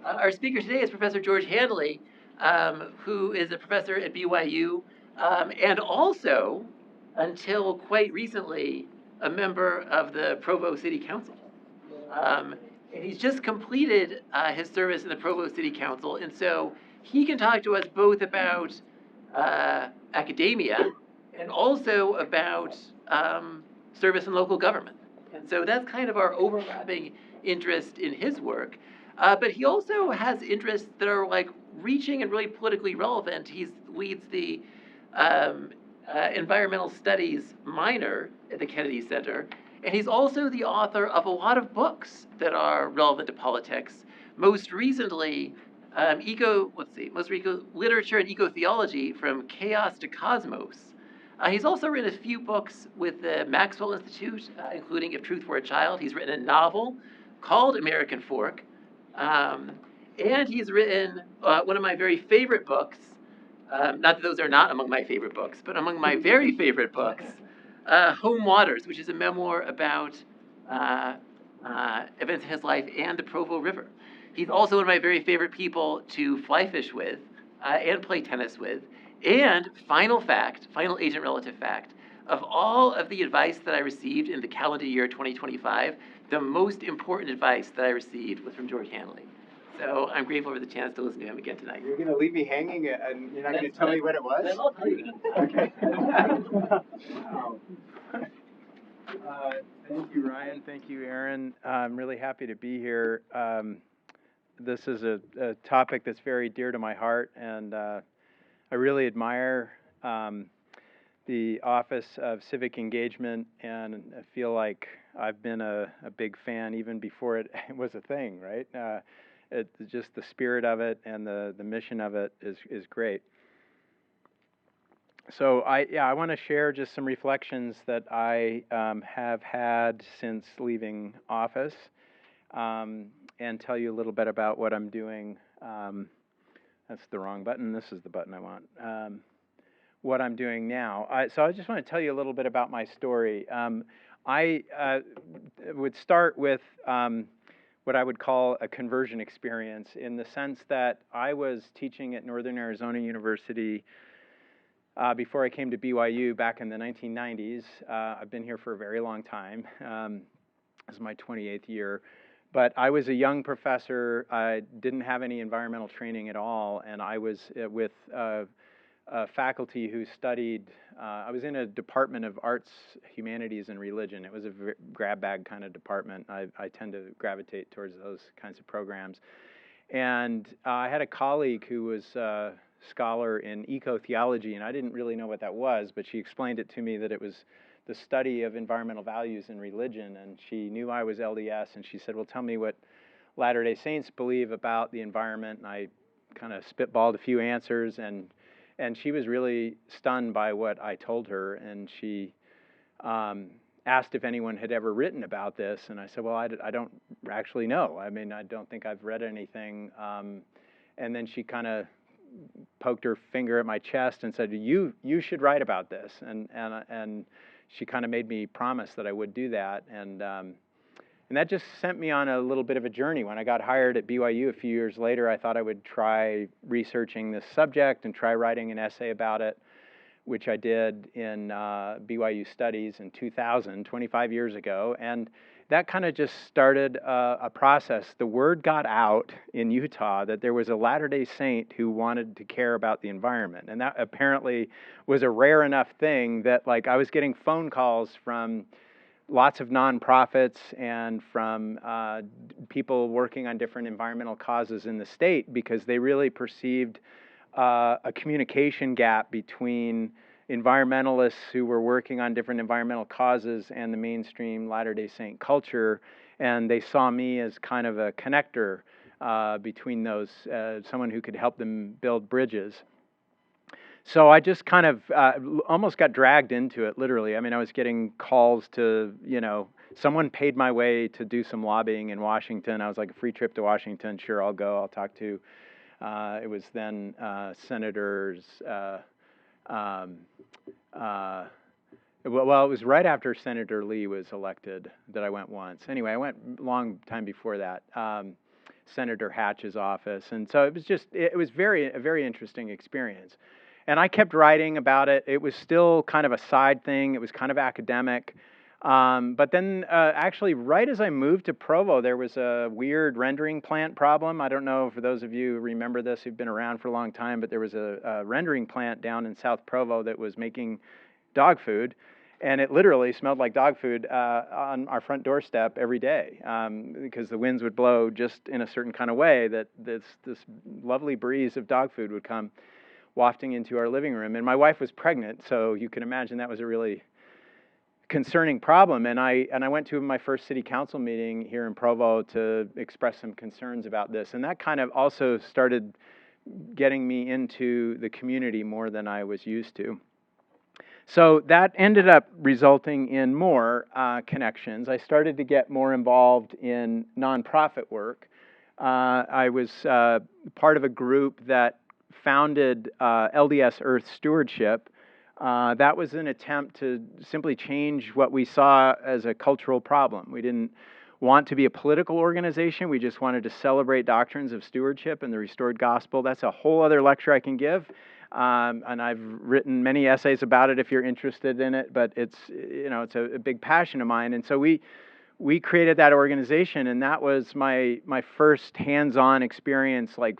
Our speaker today is Professor George Handley, who is a professor at BYU, and also, until quite recently, a member of the Provo City Council. And he's just completed his service in the Provo City Council, and so he can talk to us both about academia and also about service in local government. And so that's kind of our overlapping interest in his work. But he also has interests that are like reaching and really politically relevant. He leads the environmental studies minor at the Kennedy Center, and he's also the author of a lot of books that are relevant to politics. Most recently, literature and eco-theology, From Chaos to Cosmos. He's also written a few books with the Maxwell Institute, including If Truth Were a Child. He's written a novel called American Fork. And he's written one of my very favorite books, not that those are not among my favorite books, but among my very favorite books, Home Waters, which is a memoir about events in his life and the Provo River. He's also one of my very favorite people to fly fish with and play tennis with. And final agent relative fact, of all of the advice that I received in the calendar year 2025, the most important advice that I received was from George Handley. So I'm grateful for the chance to listen to him again tonight. You're going to leave me hanging and you're not going to tell me what it was? I'll tell you. Okay. Wow. Thank you, Ryan. Thank you, Aaron. I'm really happy to be here. This is a topic that's very dear to my heart, and I really admire the Office of Civic Engagement, and I feel like I've been a big fan even before it was a thing, right? Just the spirit of it and the mission of it is great. So I want to share just some reflections that I have had since leaving office, and tell you a little bit about what I'm doing. That's the wrong button. This is the button I want. What I'm doing now. So I just want to tell you a little bit about my story. I would start with what I would call a conversion experience, in the sense that I was teaching at Northern Arizona University before I came to BYU back in the 1990s. I've been here for a very long time. This is my 28th year. But I was a young professor. I didn't have any environmental training at all, and I was with faculty who studied, I was in a department of arts, humanities, and religion. It was a grab bag kind of department. I tend to gravitate towards those kinds of programs. And I had a colleague who was a scholar in eco-theology, and I didn't really know what that was, but she explained it to me that it was the study of environmental values in religion, and she knew I was LDS, and she said, well, tell me what Latter-day Saints believe about the environment, and I kind of spitballed a few answers, and she was really stunned by what I told her, and she asked if anyone had ever written about this, and I said, well, I don't actually know. I mean, I don't think I've read anything. And then she kind of poked her finger at my chest and said, you should write about this, and she kind of made me promise that I would do that, and that just sent me on a little bit of a journey. When I got hired at BYU a few years later, I thought I would try researching this subject and try writing an essay about it, which I did in BYU Studies in 2000, 25 years ago, and that kind of just started a process. The word got out in Utah that there was a Latter-day Saint who wanted to care about the environment, and that apparently was a rare enough thing that, like, I was getting phone calls from lots of nonprofits and from people working on different environmental causes in the state, because they really perceived a communication gap between environmentalists who were working on different environmental causes and the mainstream Latter-day Saint culture, and they saw me as kind of a connector between those, someone who could help them build bridges. So I just kind of almost got dragged into it, literally. I mean, I was getting calls to, someone paid my way to do some lobbying in Washington. I was like, a free trip to Washington, sure, I'll go. I'll talk to, it was then Senators Well, it was right after Senator Lee was elected that I went once. Anyway, I went a long time before that, Senator Hatch's office, and so it was a very interesting experience. And I kept writing about it. It was still kind of a side thing. It was kind of academic. But then, actually, right as I moved to Provo, there was a weird rendering plant problem. I don't know for those of you who remember this who've been around for a long time, but there was a rendering plant down in South Provo that was making dog food, and it literally smelled like dog food on our front doorstep every day, because the winds would blow just in a certain kind of way that this lovely breeze of dog food would come wafting into our living room. And my wife was pregnant, so you can imagine that was a really concerning problem. And I went to my first city council meeting here in Provo to express some concerns about this. And that kind of also started getting me into the community more than I was used to. So that ended up resulting in more connections. I started to get more involved in nonprofit work. I was part of a group that founded LDS Earth Stewardship. That was an attempt to simply change what we saw as a cultural problem. We didn't want to be a political organization. We just wanted to celebrate doctrines of stewardship and the restored gospel. That's a whole other lecture I can give. And I've written many essays about it if you're interested in it, but it's a big passion of mine. And so we created that organization, and that was my first hands-on experience, like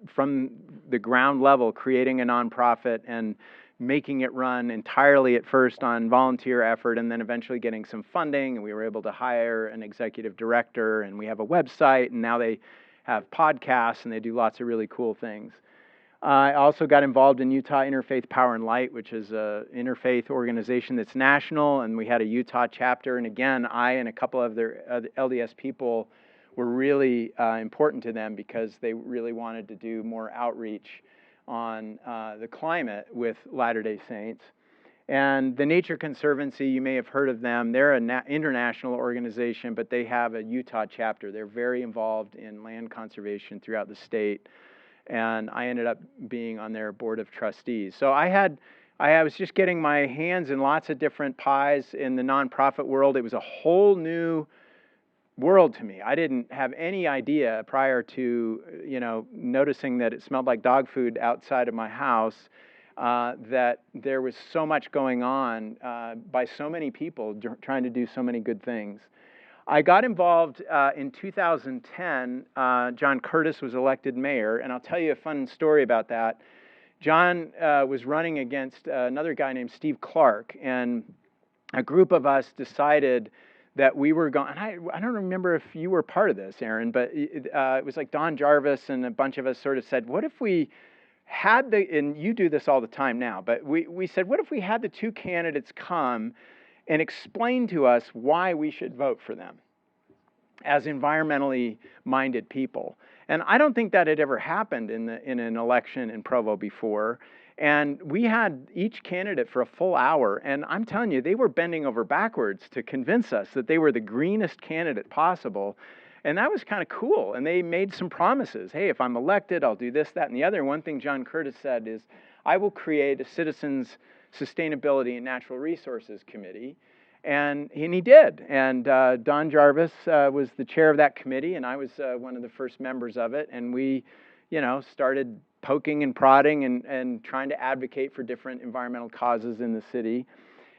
from the ground level, creating a nonprofit and making it run entirely at first on volunteer effort, and then eventually getting some funding, and we were able to hire an executive director, and we have a website, and now they have podcasts, and they do lots of really cool things. I also got involved in Utah Interfaith Power and Light, which is an interfaith organization that's national, and we had a Utah chapter. And again, I and a couple of other LDS people were really important to them because they really wanted to do more outreach on the climate with Latter-day Saints. And the Nature Conservancy, you may have heard of them. They're an international organization, but they have a Utah chapter. They're very involved in land conservation throughout the state. And I ended up being on their board of trustees. So I was just getting my hands in lots of different pies in the nonprofit world. It was a whole new world to me. I didn't have any idea prior to, noticing that it smelled like dog food outside of my house, that there was so much going on by so many people trying to do so many good things. I got involved in 2010. John Curtis was elected mayor, and I'll tell you a fun story about that. John was running against another guy named Steve Clark, and a group of us decided that we were going, and I don't remember if you were part of this, Aaron, but it was like Don Jarvis and a bunch of us sort of said, what if we had and you do this all the time now, but we said, what if we had the two candidates come and explain to us why we should vote for them as environmentally minded people? And I don't think that had ever happened in an election in Provo before. And we had each candidate for a full hour, and I'm telling you, they were bending over backwards to convince us that they were the greenest candidate possible. And that was kind of cool. And they made some promises. Hey, if I'm elected, I'll do this, that, and the other. One thing John Curtis said is, I will create a Citizens Sustainability and Natural Resources Committee. And he did. And Don Jarvis was the chair of that committee, and I was one of the first members of it. And we, started poking and prodding and trying to advocate for different environmental causes in the city.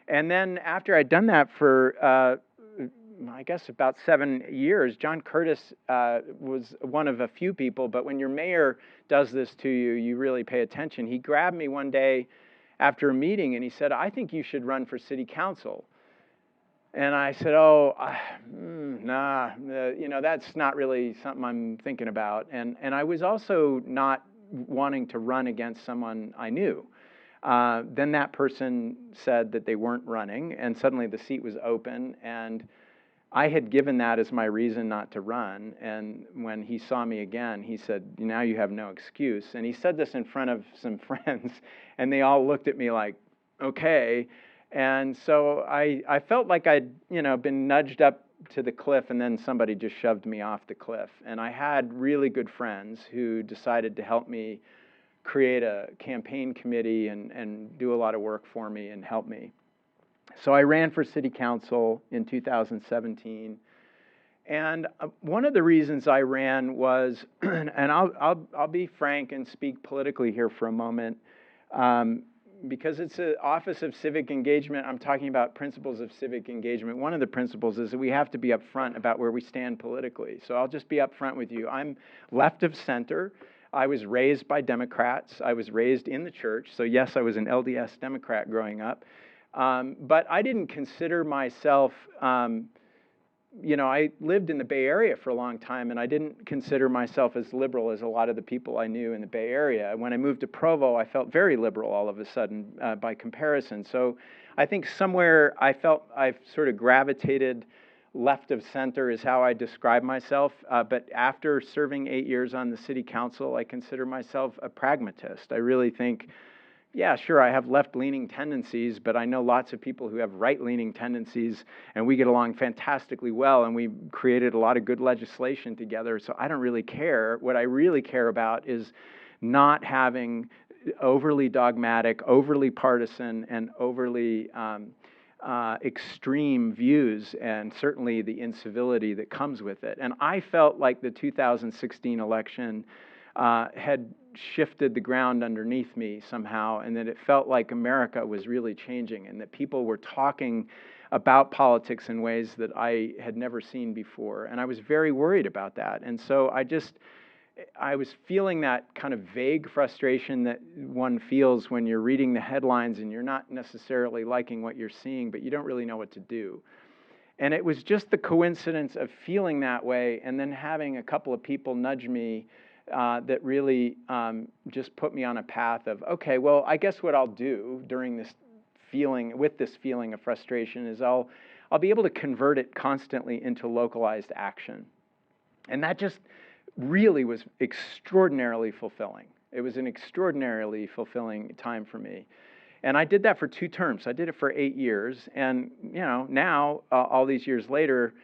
And then after I'd done that for, I guess, about 7 years, John Curtis was one of a few people, but when your mayor does this to you, you really pay attention. He grabbed me one day after a meeting, and he said, I think you should run for city council. And I said, nah, that's not really something I'm thinking about. And I was also not wanting to run against someone I knew. Then that person said that they weren't running, and suddenly the seat was open, and I had given that as my reason not to run. And when he saw me again, he said, now you have no excuse. And he said this in front of some friends, and they all looked at me like, okay. And so I felt like I'd been nudged up to the cliff, and then somebody just shoved me off the cliff. And I had really good friends who decided to help me create a campaign committee and do a lot of work for me and help me. So I ran for city council in 2017. And one of the reasons I ran was, and I'll be frank and speak politically here for a moment, because it's an office of civic engagement. I'm talking about principles of civic engagement. One of the principles is that we have to be upfront about where we stand politically. So I'll just be upfront with you. I'm left of center. I was raised by Democrats. I was raised in the church. So yes, I was an LDS Democrat growing up. But I didn't consider myself, I lived in the Bay Area for a long time, and I didn't consider myself as liberal as a lot of the people I knew in the Bay Area. When I moved to Provo, I felt very liberal all of a sudden by comparison. So I think somewhere I felt I've sort of gravitated left of center is how I describe myself. But after serving 8 years on the city council, I consider myself a pragmatist. I really think, yeah, sure, I have left-leaning tendencies, but I know lots of people who have right-leaning tendencies, and we get along fantastically well, and we created a lot of good legislation together, so I don't really care. What I really care about is not having overly dogmatic, overly partisan, and overly extreme views, and certainly the incivility that comes with it. And I felt like the 2016 election had shifted the ground underneath me somehow, and that it felt like America was really changing, and that people were talking about politics in ways that I had never seen before. And I was very worried about that. And so I was feeling that kind of vague frustration that one feels when you're reading the headlines and you're not necessarily liking what you're seeing, but you don't really know what to do. And it was just the coincidence of feeling that way and then having a couple of people nudge me that really just put me on a path of, okay, well, I guess what I'll do during this feeling, with this feeling of frustration, is I'll be able to convert it constantly into localized action. And that just really was extraordinarily fulfilling. It was an extraordinarily fulfilling time for me. And I did that for 2 terms. I did it for 8 years. And, now, all these years later,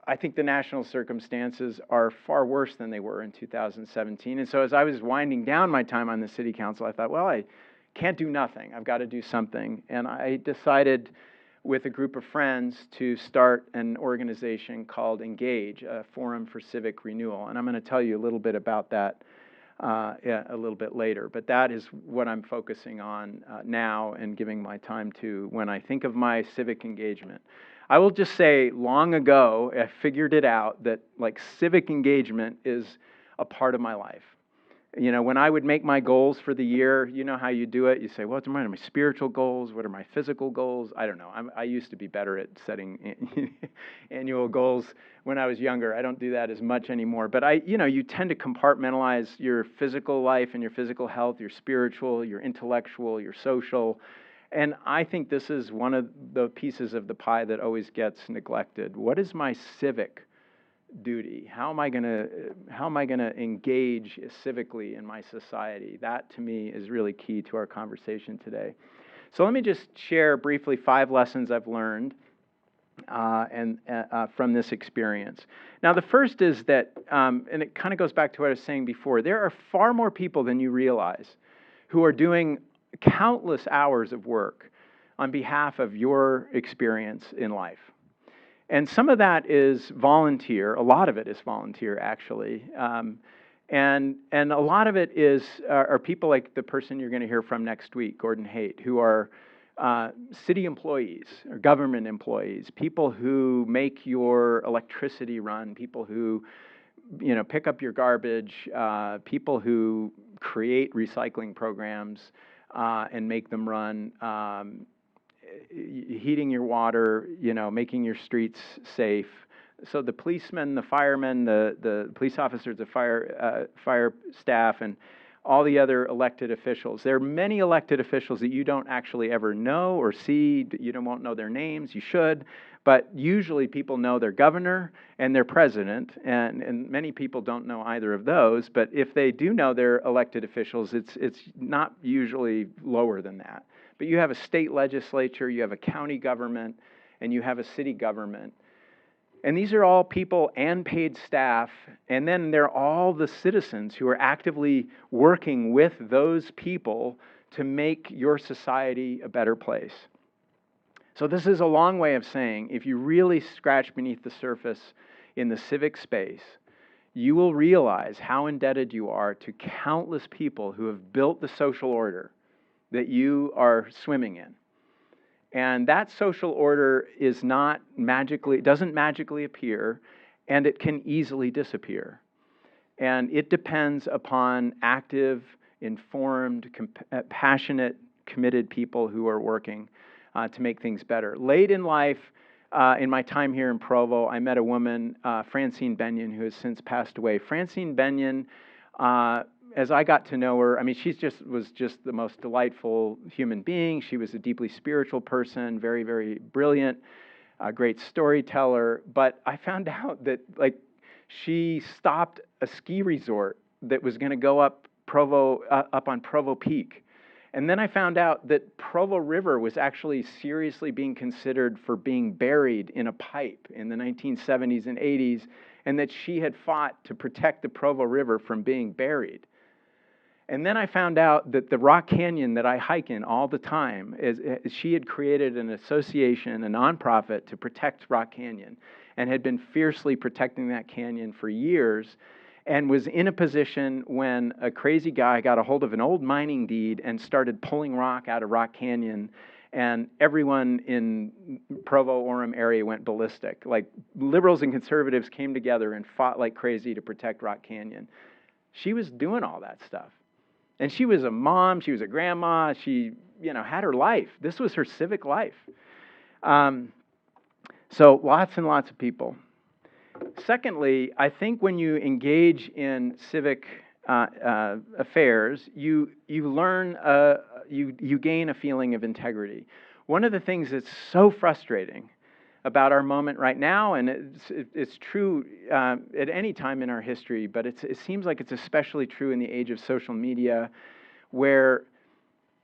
I think the national circumstances are far worse than they were in 2017. And so as I was winding down my time on the city council, I thought, well, I can't do nothing. I've got to do something. And I decided with a group of friends to start an organization called Engage, a Forum for Civic Renewal. And I'm going to tell you a little bit about that a little bit later. But that is what I'm focusing on now and giving my time to when I think of my civic engagement. I will just say, long ago, I figured it out that civic engagement is a part of my life. When I would make my goals for the year, you know how you do it. You say, what are my spiritual goals? What are my physical goals? I don't know. I used to be better at setting annual goals when I was younger. I don't do that as much anymore. But you tend to compartmentalize your physical life and your physical health, your spiritual, your intellectual, your social. And I think this is one of the pieces of the pie that always gets neglected. What is my civic duty? How am I going to engage civically in my society? That, to me, is really key to our conversation today. So let me just share briefly 5 lessons I've learned from this experience. Now, the first is that, and it kind of goes back to what I was saying before, there are far more people than you realize who are doing countless hours of work on behalf of your experience in life. And some of that is volunteer. A lot of it is volunteer, actually. And a lot of it are people like the person you're going to hear from next week, Gordon Haight, who are city employees or government employees, people who make your electricity run, people who pick up your garbage, people who create recycling programs, and make them run, heating your water, making your streets safe. So the policemen, the firemen, the police officers, the fire staff, and all the other elected officials. There are many elected officials that you don't actually ever know or see. You won't know their names. You should. But usually people know their governor and their president, and many people don't know either of those. But if they do know their elected officials, it's not usually lower than that. But you have a state legislature, you have a county government, and you have a city government. And these are all people and paid staff, and then they're all the citizens who are actively working with those people to make your society a better place. So this is a long way of saying, if you really scratch beneath the surface in the civic space, you will realize how indebted you are to countless people who have built the social order that you are swimming in. And that social order is not magically, doesn't magically appear, and it can easily disappear. And it depends upon active, informed, passionate, committed people who are working to make things better. Late in life, in my time here in Provo, I met a woman, Francine Benyon, who has since passed away. Francine Benyon, as I got to know her, I mean, was just the most delightful human being. She was a deeply spiritual person, very, very brilliant, a great storyteller. But I found out that, like, she stopped a ski resort that was going to go up on Provo Peak. And then I found out that Provo River was actually seriously being considered for being buried in a pipe in the 1970s and 80s, and that she had fought to protect the Provo River from being buried. And then I found out that the Rock Canyon that I hike in all the time, she had created an association, a nonprofit, to protect Rock Canyon, and had been fiercely protecting that canyon for years, and was in a position when a crazy guy got a hold of an old mining deed and started pulling rock out of Rock Canyon, and everyone in Provo-Orem area went ballistic. Like, liberals and conservatives came together and fought like crazy to protect Rock Canyon. She was doing all that stuff. And she was a mom, she was a grandma, she, had her life. This was her civic life. So lots and lots of people. Secondly, I think when you engage in civic affairs, you learn, you gain a feeling of integrity. One of the things that's so frustrating about our moment right now, and it's true at any time in our history, but it seems like it's especially true in the age of social media, where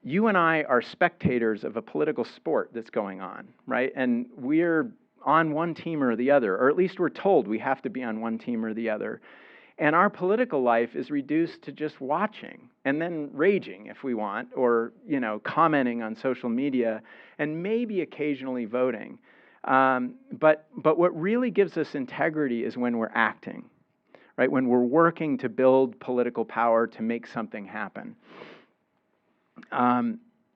you and I are spectators of a political sport that's going on, right? And we're on one team or the other, or at least we're told we have to be on one team or the other. And our political life is reduced to just watching and then raging if we want, or commenting on social media, and maybe occasionally voting. But what really gives us integrity is when we're acting, right? When we're working to build political power to make something happen.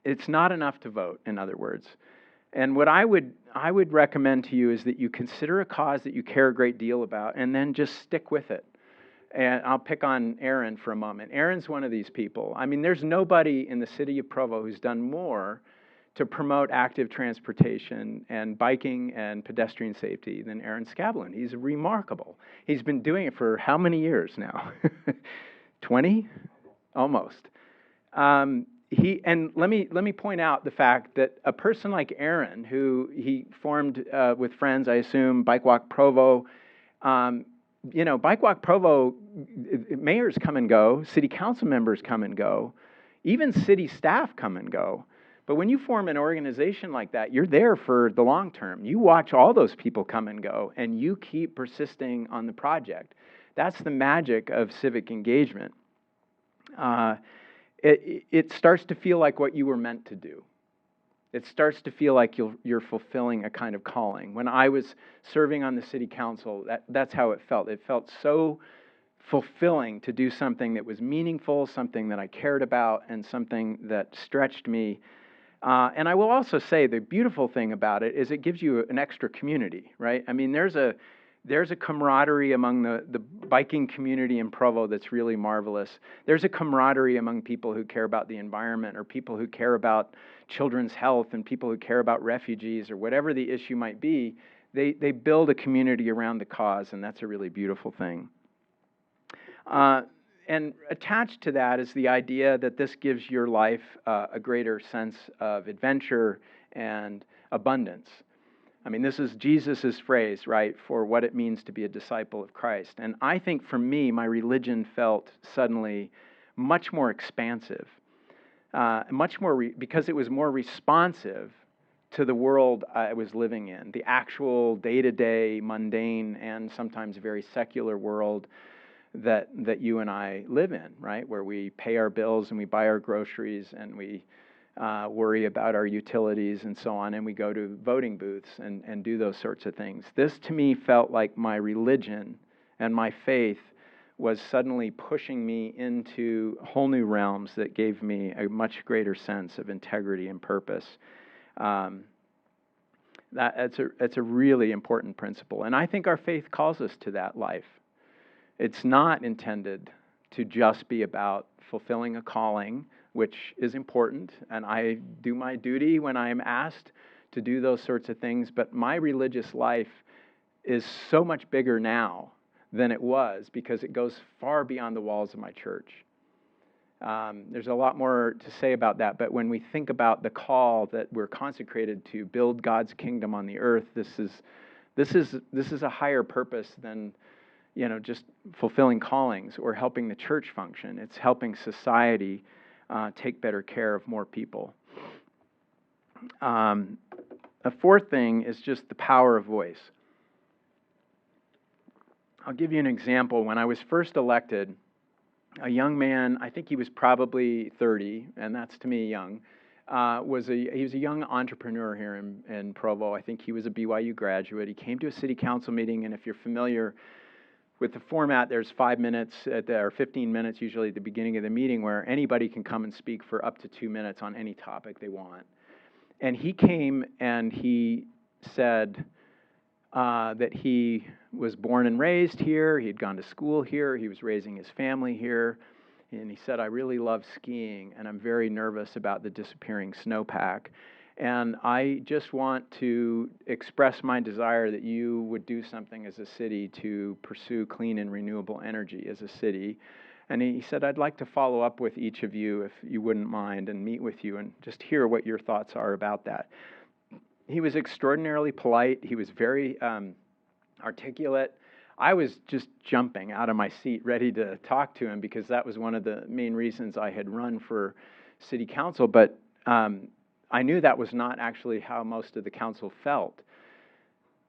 It's not enough to vote, in other words. And what I would recommend to you is that you consider a cause that you care a great deal about, and then just stick with it. And I'll pick on Aaron for a moment. Aaron's one of these people. I mean, there's nobody in the city of Provo who's done more to promote active transportation and biking and pedestrian safety than Aaron Scavlin. He's remarkable. He's been doing it for how many years now? 20? Almost. And let me point out the fact that a person like Aaron, who he formed with friends, I assume, Bike Walk Provo. Bike Walk Provo, mayors come and go, city council members come and go, even city staff come and go. But when you form an organization like that, you're there for the long term. You watch all those people come and go, and you keep persisting on the project. That's the magic of civic engagement. It starts to feel like what you were meant to do. It starts to feel like you're fulfilling a kind of calling. When I was serving on the city council, that's how it felt. It felt so fulfilling to do something that was meaningful, something that I cared about, and something that stretched me. And I will also say the beautiful thing about it is it gives you an extra community, right? I mean, there's a camaraderie among the biking community in Provo that's really marvelous. There's a camaraderie among people who care about the environment, or people who care about children's health, and people who care about refugees, or whatever the issue might be. They build a community around the cause, and that's a really beautiful thing. And attached to that is the idea that this gives your life a greater sense of adventure and abundance. I mean, this is Jesus' phrase, right, for what it means to be a disciple of Christ. And I think for me, my religion felt suddenly much more expansive, because it was more responsive to the world I was living in, the actual day-to-day, mundane, and sometimes very secular world that you and I live in, right, where we pay our bills and we buy our groceries and we worry about our utilities and so on, and we go to voting booths and do those sorts of things. This, to me, felt like my religion and my faith was suddenly pushing me into whole new realms that gave me a much greater sense of integrity and purpose. It's a really important principle, and I think our faith calls us to that life. It's not intended to just be about fulfilling a calling, which is important, and I do my duty when I am asked to do those sorts of things, but my religious life is so much bigger now than it was because it goes far beyond the walls of my church. There's a lot more to say about that, but when we think about the call that we're consecrated to build God's kingdom on the earth, this is a higher purpose than just fulfilling callings or helping the church function. It's helping society take better care of more people. A fourth thing is just the power of voice. I'll give you an example. When I was first elected, a young man, I think he was probably 30, and that's to me young, he was a young entrepreneur here in Provo. I think he was a BYU graduate. He came to a city council meeting, and if you're familiar with the format, there's 5 minutes or 15 minutes usually at the beginning of the meeting where anybody can come and speak for up to 2 minutes on any topic they want. And he came and he said that he was born and raised here, he had gone to school here, he was raising his family here, and he said, I really love skiing, and I'm very nervous about the disappearing snowpack. And I just want to express my desire that you would do something as a city to pursue clean and renewable energy as a city. And he said, I'd like to follow up with each of you, if you wouldn't mind, and meet with you and just hear what your thoughts are about that. He was extraordinarily polite. He was very articulate. I was just jumping out of my seat, ready to talk to him, because that was one of the main reasons I had run for city council. But I knew that was not actually how most of the council felt.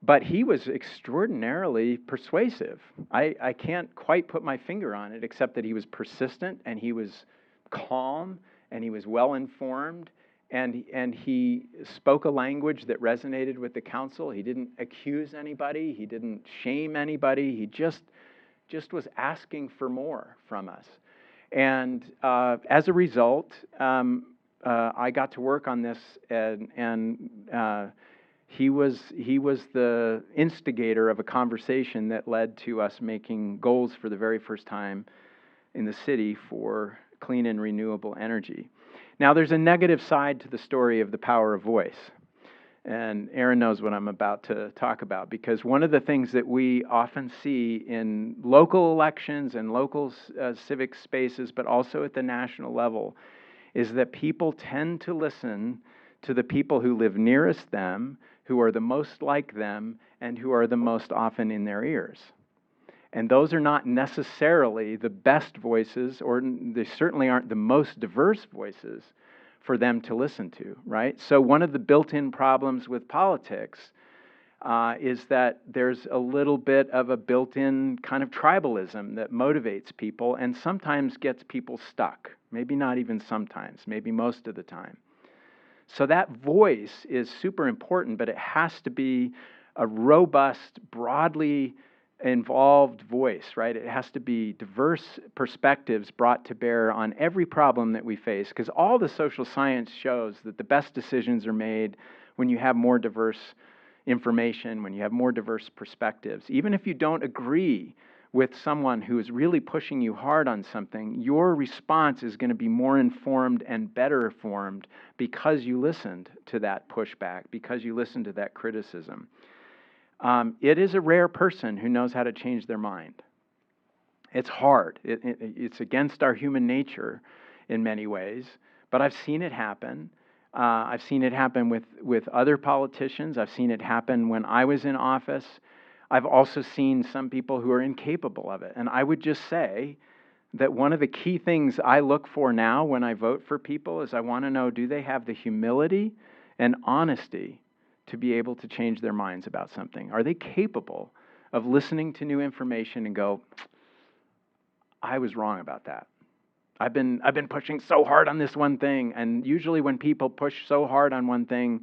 But he was extraordinarily persuasive. I can't quite put my finger on it, except that he was persistent, and he was calm, and he was well-informed, and he spoke a language that resonated with the council. He didn't accuse anybody. He didn't shame anybody. He just was asking for more from us. And as a result, I got to work on this, and he was the instigator of a conversation that led to us making goals for the very first time in the city for clean and renewable energy. Now, there's a negative side to the story of the power of voice. And Aaron knows what I'm about to talk about, because one of the things that we often see in local elections and local civic spaces, but also at the national level, is that people tend to listen to the people who live nearest them, who are the most like them, and who are the most often in their ears. And those are not necessarily the best voices, or they certainly aren't the most diverse voices for them to listen to, right? So one of the built-in problems with politics is that there's a little bit of a built-in kind of tribalism that motivates people and sometimes gets people stuck. Maybe not even sometimes, maybe most of the time. So that voice is super important, but it has to be a robust, broadly involved voice, right? It has to be diverse perspectives brought to bear on every problem that we face, because all the social science shows that the best decisions are made when you have more diverse information, when you have more diverse perspectives. Even if you don't agree with someone who is really pushing you hard on something, your response is going to be more informed and better formed because you listened to that pushback, because you listened to that criticism. It is a rare person who knows how to change their mind. It's hard. It's against our human nature in many ways, but I've seen it happen. I've seen it happen with other politicians. I've seen it happen when I was in office. I've also seen some people who are incapable of it. And I would just say that one of the key things I look for now when I vote for people is I want to know, do they have the humility and honesty to be able to change their minds about something? Are they capable of listening to new information and go, I was wrong about that? I've been pushing so hard on this one thing. And usually when people push so hard on one thing,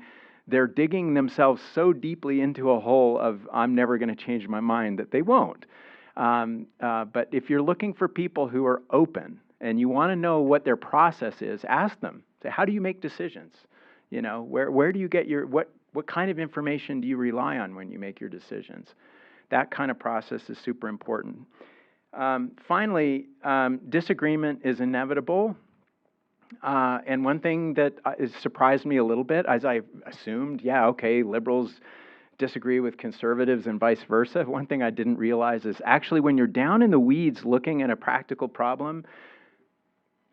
they're digging themselves so deeply into a hole of, I'm never going to change my mind, that they won't. But if you're looking for people who are open and you want to know what their process is, ask them. Say, how do you make decisions? Where do you get what kind of information do you rely on when you make your decisions? That kind of process is super important. Finally, disagreement is inevitable. And one thing that surprised me a little bit, as I assumed, liberals disagree with conservatives and vice versa. One thing I didn't realize is actually when you're down in the weeds looking at a practical problem,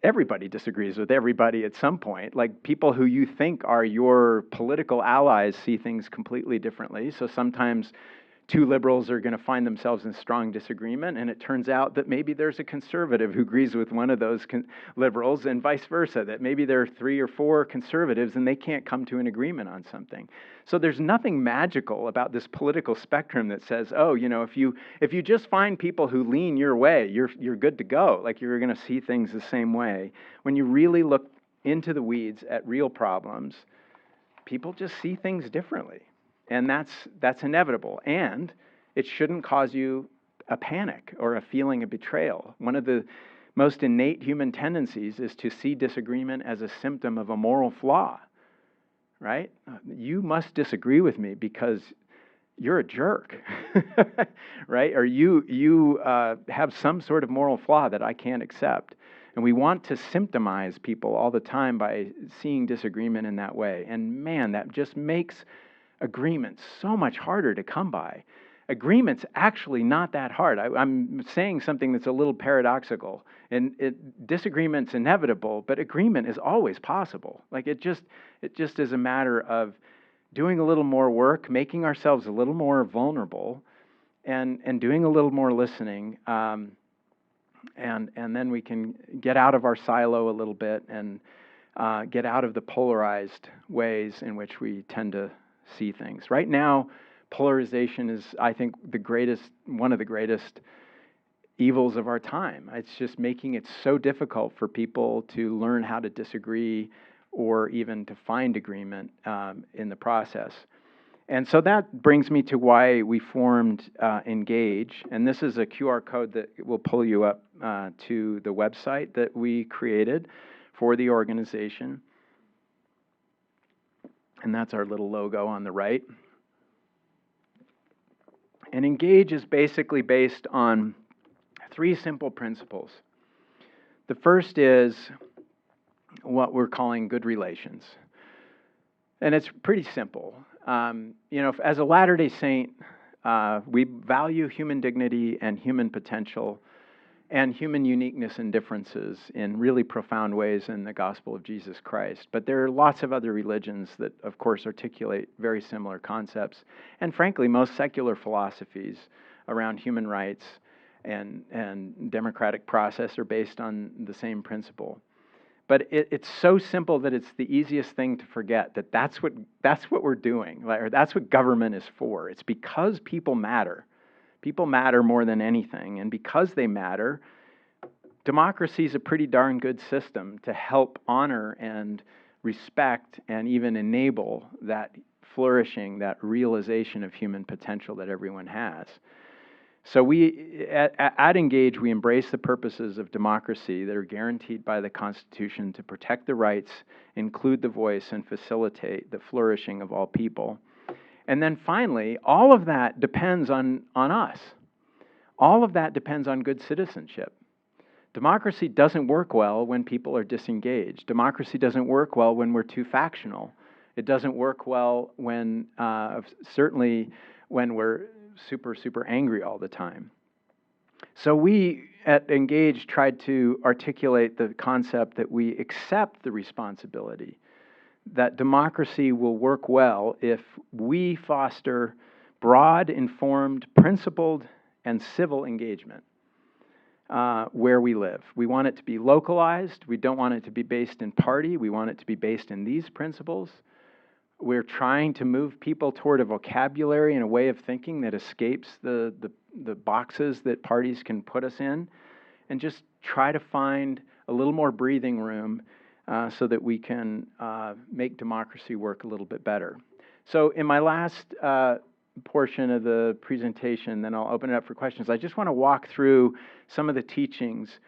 everybody disagrees with everybody at some point. Like, people who you think are your political allies see things completely differently. So sometimes two liberals are going to find themselves in strong disagreement, and it turns out that maybe there's a conservative who agrees with one of those liberals, and vice versa, that maybe there are 3 or 4 conservatives and they can't come to an agreement on something. So there's nothing magical about this political spectrum that says, if you just find people who lean your way, you're good to go. Like, you're going to see things the same way. When you really look into the weeds at real problems, people just see things differently. And that's inevitable. And it shouldn't cause you a panic or a feeling of betrayal. One of the most innate human tendencies is to see disagreement as a symptom of a moral flaw, right? You must disagree with me because you're a jerk, right? Or you have some sort of moral flaw that I can't accept. And we want to symptomize people all the time by seeing disagreement in that way. And man, that just makes agreement's so much harder to come by. Agreement's actually not that hard. I'm saying something that's a little paradoxical. And disagreement's inevitable, but agreement is always possible. Like, it just is a matter of doing a little more work, making ourselves a little more vulnerable, and doing a little more listening. And then we can get out of our silo a little bit and get out of the polarized ways in which we tend to see things. Right now, polarization is, I think, one of the greatest evils of our time. It's just making it so difficult for people to learn how to disagree or even to find agreement in the process. And so that brings me to why we formed Engage. And this is a QR code that will pull you up to the website that we created for the organization. And that's our little logo on the right. And Engage is basically based on 3 simple principles. The first is what we're calling good relations. And it's pretty simple. As a Latter-day Saint, we value human dignity and human potential and human uniqueness and differences in really profound ways in the gospel of Jesus Christ. But there are lots of other religions that, of course, articulate very similar concepts. And frankly, most secular philosophies around human rights and democratic process are based on the same principle. But it's so simple that it's the easiest thing to forget that that's what we're doing, or that's what government is for. It's because people matter. People matter more than anything, and because they matter, democracy is a pretty darn good system to help honor and respect and even enable that flourishing, that realization of human potential that everyone has. So we, at Engage, we embrace the purposes of democracy that are guaranteed by the Constitution to protect the rights, include the voice, and facilitate the flourishing of all people. And then finally, all of that depends on us. All of that depends on good citizenship. Democracy doesn't work well when people are disengaged. Democracy doesn't work well when we're too factional. It doesn't work well when, certainly when we're super, super angry all the time. So we at Engage tried to articulate the concept that we accept the responsibility that democracy will work well if we foster broad, informed, principled, and civil engagement where we live. We want it to be localized. We don't want it to be based in party. We want it to be based in these principles. We're trying to move people toward a vocabulary and a way of thinking that escapes the boxes that parties can put us in. and just try to find a little more breathing room so that we can make democracy work a little bit better. So in my last portion of the presentation, then I'll open it up for questions. I just want to walk through some of the teachings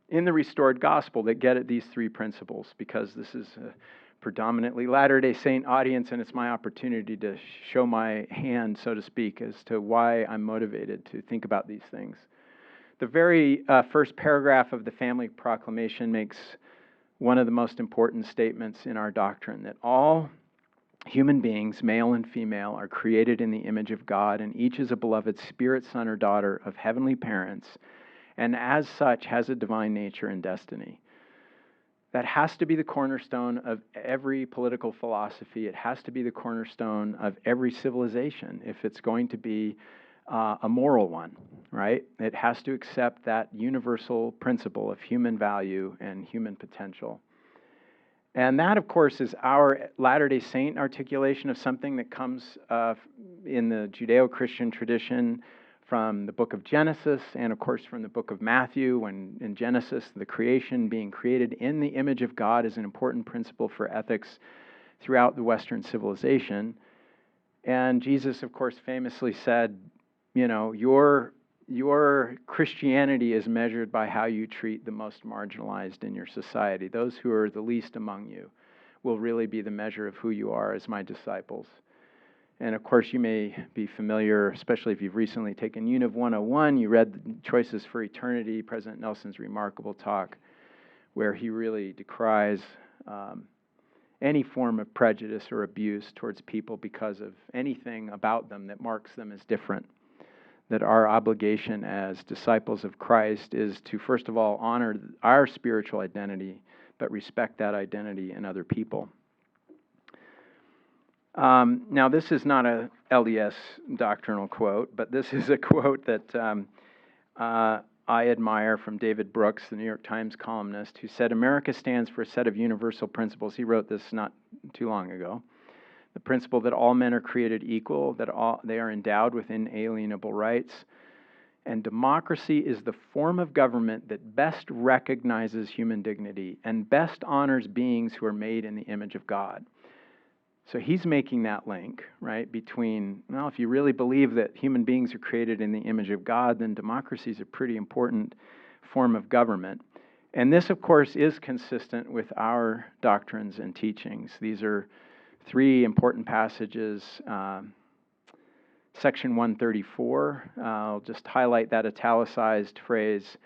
in the Restored Gospel that get at these three principles, because this is a predominantly Latter-day Saint audience, and it's my opportunity to show my hand, so to speak, as to why I'm motivated to think about these things. The very first paragraph of the Family Proclamation makes one of the most important statements in our doctrine, that all human beings, male and female, are created in the image of God, and each is a beloved spirit son or daughter of heavenly parents, and as such has a divine nature and destiny. That has to be the cornerstone of every political philosophy. It has to be the cornerstone of every civilization if it's going to be a moral one, right? It has to accept that universal principle of human value and human potential. And that, of course, is our Latter-day Saint articulation of something that comes in the Judeo-Christian tradition from the book of Genesis and, of course, from the book of Matthew, when in Genesis, the creation being created in the image of God is an important principle for ethics throughout the Western civilization. And Jesus, of course, famously said, you know, your Christianity is measured by how you treat the most marginalized in your society. Those who are the least among you will really be the measure of who you are as my disciples. And of course, you may be familiar, especially if you've recently taken Univ 101, you read the Choices for Eternity, President Nelson's remarkable talk, where he really decries any form of prejudice or abuse towards people because of anything about them that marks them as different. That our obligation as disciples of Christ is to, first of all, honor our spiritual identity, but respect that identity in other people. Now, this is not a LDS doctrinal quote, but this is a quote that I admire from David Brooks, the New York Times columnist, who said, "America stands for a set of universal principles." He wrote this not too long ago. The principle that all men are created equal, that they are endowed with inalienable rights, and democracy is the form of government that best recognizes human dignity and best honors beings who are made in the image of God. So he's making that link, right, between, well, if you really believe that human beings are created in the image of God, then democracy is a pretty important form of government. And this, of course, is consistent with our doctrines and teachings. These are three important passages. Section 134, I'll just highlight that italicized phrase,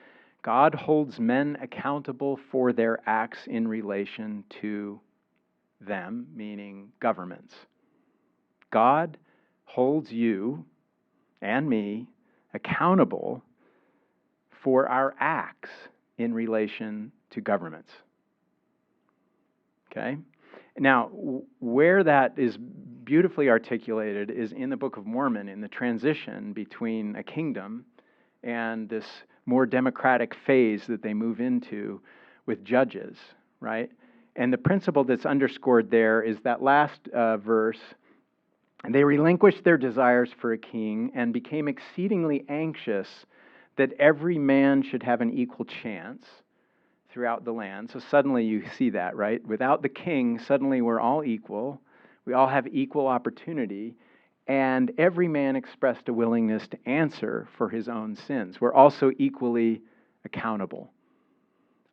God holds men accountable for their acts in relation to them, meaning governments. God holds you and me accountable for our acts in relation to governments. Okay? Now, where that is beautifully articulated is in the Book of Mormon, in the transition between a kingdom and this more democratic phase that they move into with judges, right? And the principle that's underscored there is that last verse, they relinquished their desires for a king and became exceedingly anxious that every man should have an equal chance throughout the land. So suddenly you see that, right? Without the king, suddenly we're all equal. We all have equal opportunity. And every man expressed a willingness to answer for his own sins. We're also equally accountable.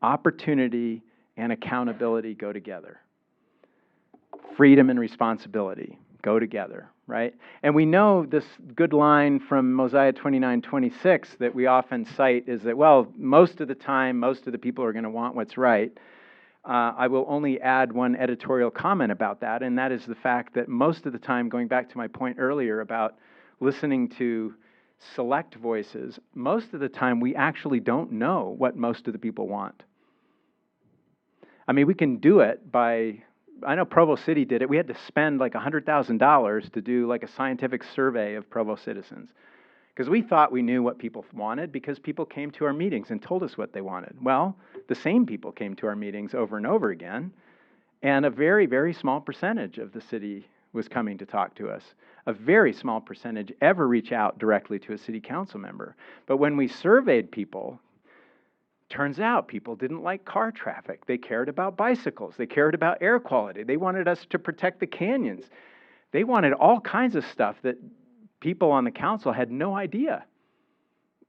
Opportunity and accountability go together. Freedom and responsibility go together, right? And we know this good line from Mosiah 29:26 that we often cite is that, well, most of the time, most of the people are going to want what's right. I will only add one editorial comment about that, and that is the fact that most of the time, going back to my point earlier about listening to select voices, most of the time we actually don't know what most of the people want. I mean, we can do it by, I know Provo City did it. We had to spend like $100,000 to do like a scientific survey of Provo citizens because we thought we knew what people wanted because people came to our meetings and told us what they wanted. Well, the same people came to our meetings over and over again, and a very, very small percentage of the city was coming to talk to us. A very small percentage ever reach out directly to a city council member. But when we surveyed people, turns out people didn't like car traffic. They cared about bicycles. They cared about air quality. They wanted us to protect the canyons. They wanted all kinds of stuff that people on the council had no idea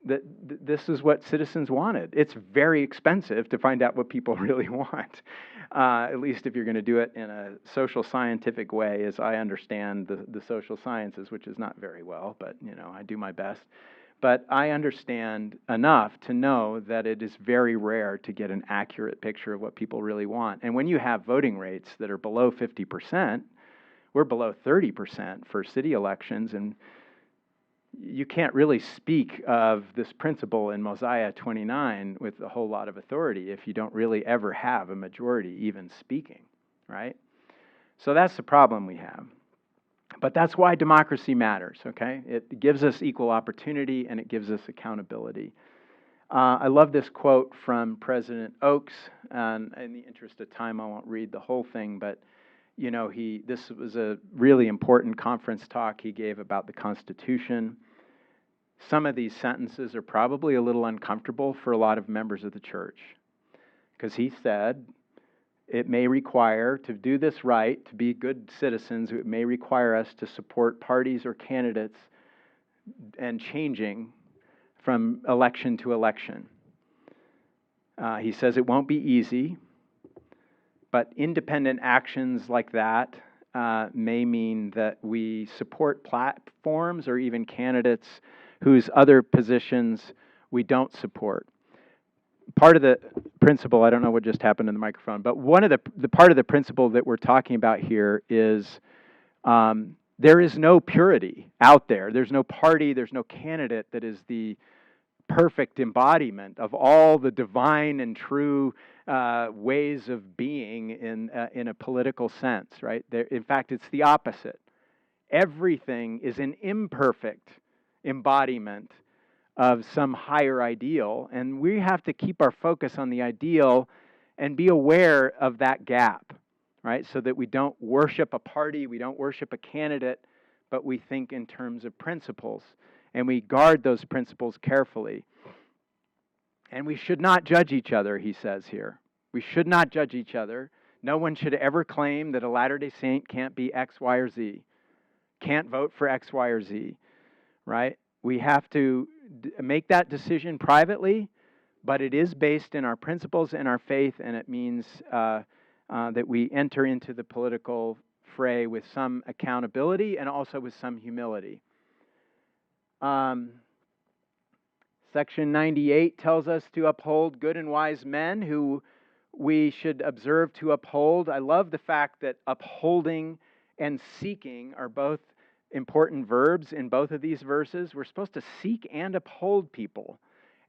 that this is what citizens wanted. It's very expensive to find out what people really want, at least if you're going to do it in a social scientific way, as I understand the social sciences, which is not very well, but I do my best. But I understand enough to know that it is very rare to get an accurate picture of what people really want. And when you have voting rates that are below 50%, we're below 30% for city elections, and you can't really speak of this principle in Mosiah 29 with a whole lot of authority if you don't really ever have a majority even speaking, right? So that's the problem we have. But that's why democracy matters, okay? It gives us equal opportunity and it gives us accountability. I love this quote from President Oaks, and in the interest of time, I won't read the whole thing, but this was a really important conference talk he gave about the Constitution. Some of these sentences are probably a little uncomfortable for a lot of members of the church, because he said, it may require, to do this right, to be good citizens, it may require us to support parties or candidates and changing from election to election. He says it won't be easy, but independent actions like that may mean that we support platforms or even candidates whose other positions we don't support. Part of the principle, I don't know what just happened in the microphone, but one of the part of the principle that we're talking about here is there is no purity out there. There's no party, there's no candidate that is the perfect embodiment of all the divine and true ways of being in a political sense, right? In fact, it's the opposite. Everything is an imperfect embodiment of some higher ideal, and we have to keep our focus on the ideal and be aware of that gap, right? So that we don't worship a party, we don't worship a candidate, but we think in terms of principles, and we guard those principles carefully. And we should not judge each other, he says here. We should not judge each other. No one should ever claim that a Latter-day Saint can't be X, Y, or Z, can't vote for X, Y, or Z, right? We have to make that decision privately, but it is based in our principles and our faith, and it means that we enter into the political fray with some accountability and also with some humility. Section 98 tells us to uphold good and wise men who we should observe to uphold. I love the fact that upholding and seeking are both important verbs in both of these verses. We're supposed to seek and uphold people.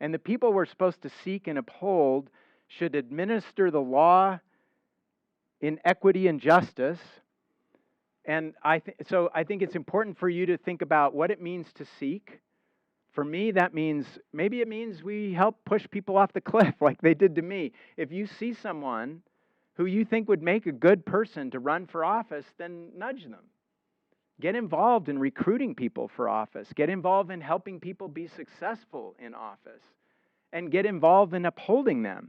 And the people we're supposed to seek and uphold should administer the law in equity and justice. And so I think it's important for you to think about what it means to seek. For me, that means, maybe it means we help push people off the cliff like they did to me. If you see someone who you think would make a good person to run for office, then nudge them. Get involved in recruiting people for office. Get involved in helping people be successful in office. And get involved in upholding them.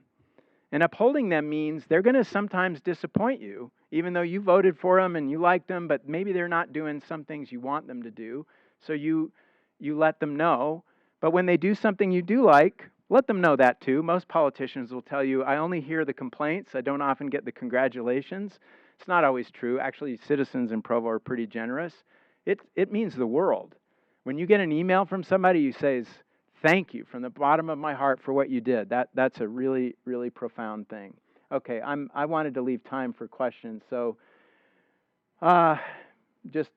And upholding them means they're going to sometimes disappoint you, even though you voted for them and you liked them, but maybe they're not doing some things you want them to do. So you let them know. But when they do something you do like, let them know that too. Most politicians will tell you, I only hear the complaints. I don't often get the congratulations. It's not always true. Actually, citizens in Provo are pretty generous. It means the world. When you get an email from somebody who says, thank you from the bottom of my heart for what you did, that's a really, really profound thing. Okay, I wanted to leave time for questions. So just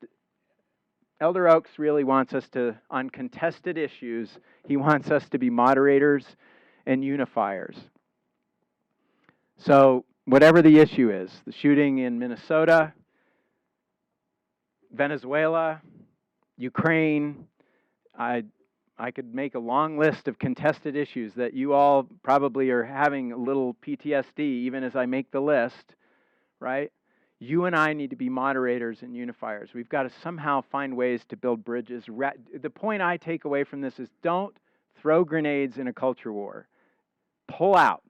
Elder Oaks really wants us to, on contested issues, he wants us to be moderators and unifiers. So whatever the issue is, the shooting in Minnesota, Venezuela, Ukraine, I could make a long list of contested issues that you all probably are having a little PTSD even as I make the list, right? You and I need to be moderators and unifiers. We've got to somehow find ways to build bridges. The point I take away from this is don't throw grenades in a culture war. pull out.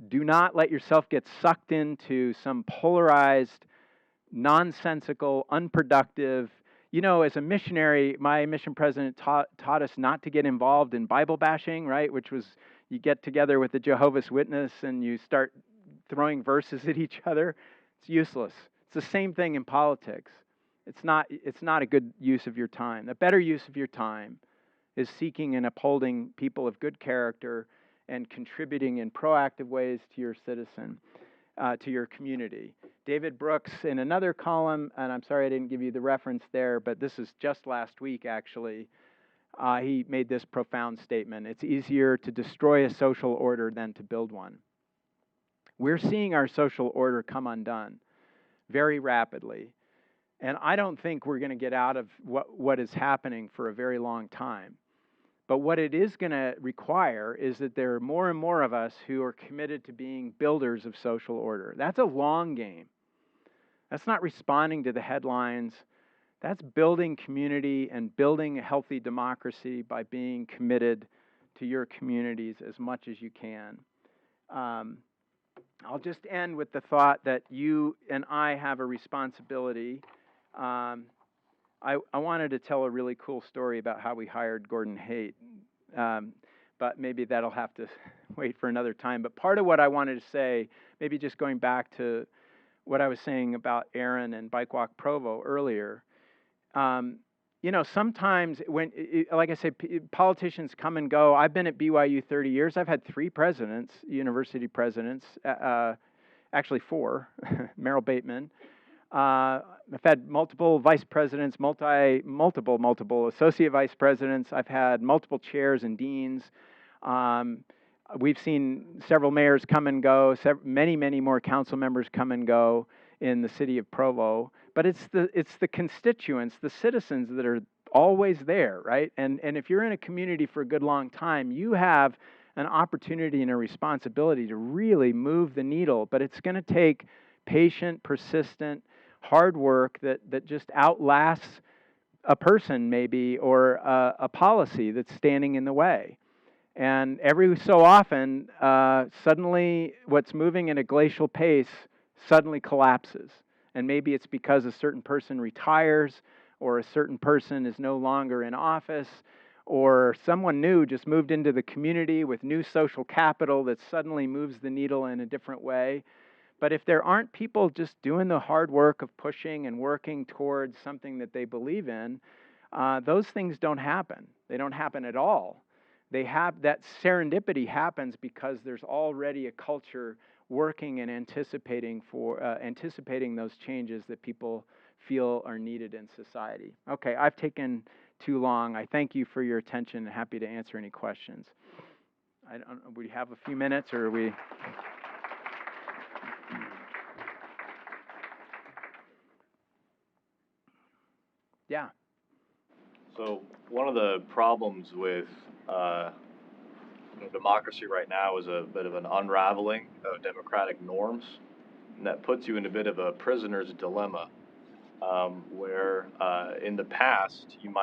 Do not let yourself get sucked into some polarized, nonsensical, unproductive. As a missionary, my mission president taught us not to get involved in Bible bashing, right? Which was, you get together with the Jehovah's Witness and you start throwing verses at each other. It's useless. It's the same thing in politics. It's not a good use of your time. The better use of your time is seeking and upholding people of good character and contributing in proactive ways to your to your community. David Brooks, in another column, and I'm sorry I didn't give you the reference there, but this is just last week actually, he made this profound statement: it's easier to destroy a social order than to build one. We're seeing our social order come undone very rapidly, and I don't think we're going to get out of what is happening for a very long time. But what it is going to require is that there are more and more of us who are committed to being builders of social order. That's a long game. That's not responding to the headlines. That's building community and building a healthy democracy by being committed to your communities as much as you can. I'll just end with the thought that you and I have a responsibility. I wanted to tell a really cool story about how we hired Gordon Haight, but maybe that'll have to wait for another time. But part of what I wanted to say, maybe just going back to what I was saying about Aaron and Bike Walk Provo earlier, sometimes when, like I said, politicians come and go. I've been at BYU 30 years. I've had 3 presidents, university presidents, actually 4, Merrill Bateman. I've had multiple vice presidents, multiple associate vice presidents. I've had multiple chairs and deans. We've seen several mayors come and go, many more council members come and go in the city of Provo. But it's the constituents, the citizens that are always there, right? And if you're in a community for a good long time, you have an opportunity and a responsibility to really move the needle. But it's going to take patient, persistent, hard work that just outlasts a person maybe, or a policy that's standing in the way. And every so often, suddenly what's moving at a glacial pace suddenly collapses. And maybe it's because a certain person retires, or a certain person is no longer in office, or someone new just moved into the community with new social capital that suddenly moves the needle in a different way. But if there aren't people just doing the hard work of pushing and working towards something that they believe in, those things don't happen. They don't happen at all. That serendipity happens because there's already a culture working and anticipating those changes that people feel are needed in society. Okay, I've taken too long. I thank you for your attention and happy to answer any questions. We have a few minutes, or are we? Yeah. So one of the problems with democracy right now is a bit of an unraveling of democratic norms, and that puts you in a bit of a prisoner's dilemma, where in the past you